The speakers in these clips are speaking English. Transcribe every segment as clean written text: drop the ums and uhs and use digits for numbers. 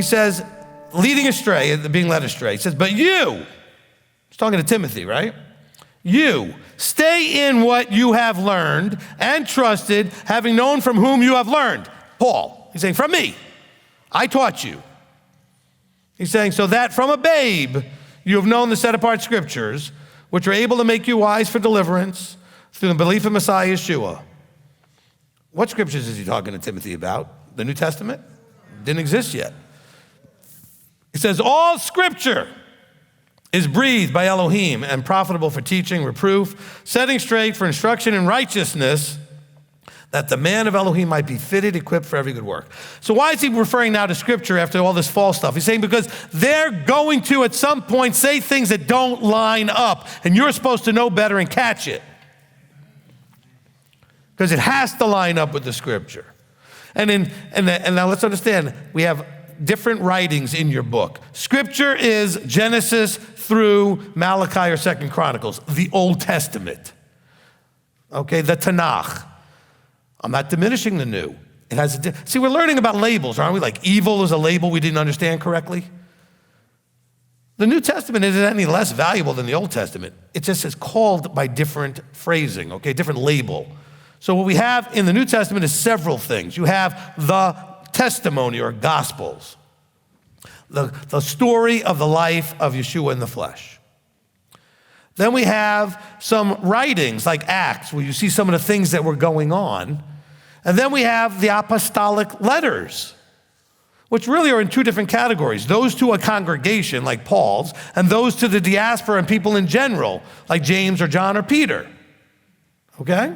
he says, leading astray, being led astray. He says, but you, he's talking to Timothy, right? You, stay in what you have learned and trusted, having known from whom you have learned. Paul, he's saying, from me, I taught you. He's saying, so that from a babe, you have known the set-apart scriptures, which are able to make you wise for deliverance through the belief in Messiah Yeshua. What scriptures is he talking to Timothy about? The New Testament? Didn't exist yet. He says, all scripture is breathed by Elohim and profitable for teaching, reproof, setting straight, for instruction in righteousness, that the man of Elohim might be fitted, equipped for every good work. So why is he referring now to scripture after all this false stuff? He's saying because they're going to at some point say things that don't line up, and you're supposed to know better and catch it. Because it has to line up with the scripture. And now let's understand, we have different writings in your book. Scripture is Genesis through Malachi or 2 Chronicles, the Old Testament. Okay, the Tanakh. I'm not diminishing the new. It has see, we're learning about labels, aren't we? Like evil is a label we didn't understand correctly. The New Testament isn't any less valuable than the Old Testament. It just is called by different phrasing, okay, different label. So what we have in the New Testament is several things. You have the testimony or gospels, the story of the life of Yeshua in the flesh. Then we have some writings like Acts, where you see some of the things that were going on. And then we have the apostolic letters, which really are in two different categories. Those to a congregation, like Paul's, and those to the diaspora and people in general, like James or John or Peter. Okay?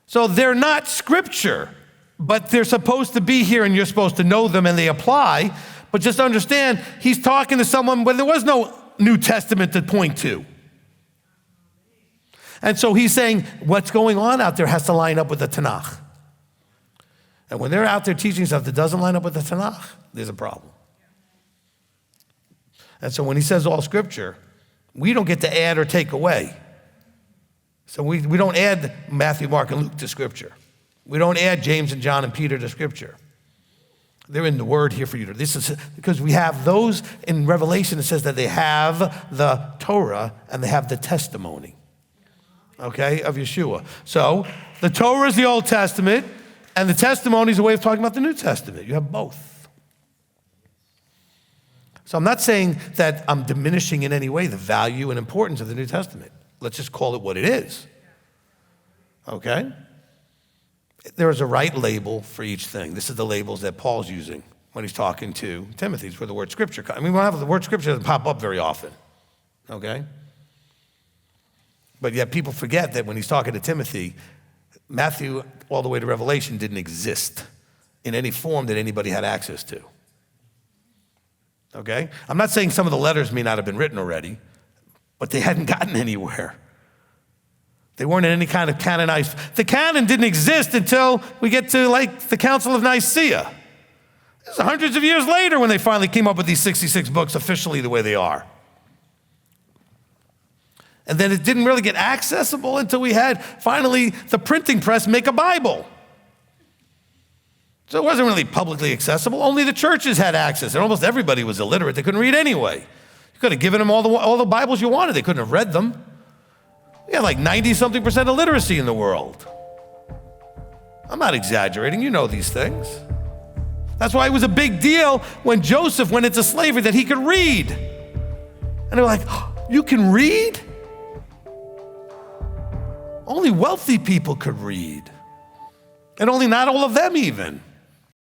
So they're not scripture, but they're supposed to be here and you're supposed to know them and they apply. But just understand, he's talking to someone when there was no New Testament to point to. And so he's saying what's going on out there has to line up with the Tanakh. And when they're out there teaching stuff that doesn't line up with the Tanakh, there's a problem. And so when he says all scripture, we don't get to add or take away. So we don't add Matthew, Mark, and Luke to scripture. We don't add James and John and Peter to scripture. They're in the word here for you. This is because we have those in Revelation. It says that they have the Torah and they have the testimony, okay, of Yeshua. So the Torah is the Old Testament and the testimony is a way of talking about the New Testament. You have both. So I'm not saying that I'm diminishing in any way the value and importance of the New Testament. Let's just call it what it is, okay? There is a right label for each thing. This is the labels that Paul's using when he's talking to Timothy, where the word scripture comes. I mean, the word scripture doesn't pop up very often, okay? But yet people forget that when he's talking to Timothy, Matthew all the way to Revelation didn't exist in any form that anybody had access to, okay? I'm not saying some of the letters may not have been written already, but they hadn't gotten anywhere. They weren't in any kind of canonized. The canon didn't exist until we get to like the Council of Nicaea. This is hundreds of years later when they finally came up with these 66 books officially the way they are. And then it didn't really get accessible until we had finally the printing press make a Bible. So it wasn't really publicly accessible. Only the churches had access, and almost everybody was illiterate. They couldn't read anyway. You could have given them all the Bibles you wanted. They couldn't have read them. We have like 90-something% illiteracy in the world. I'm not exaggerating. You know these things. That's why it was a big deal when Joseph went into slavery that he could read. And they were like, oh, you can read? Only wealthy people could read. And only not all of them even.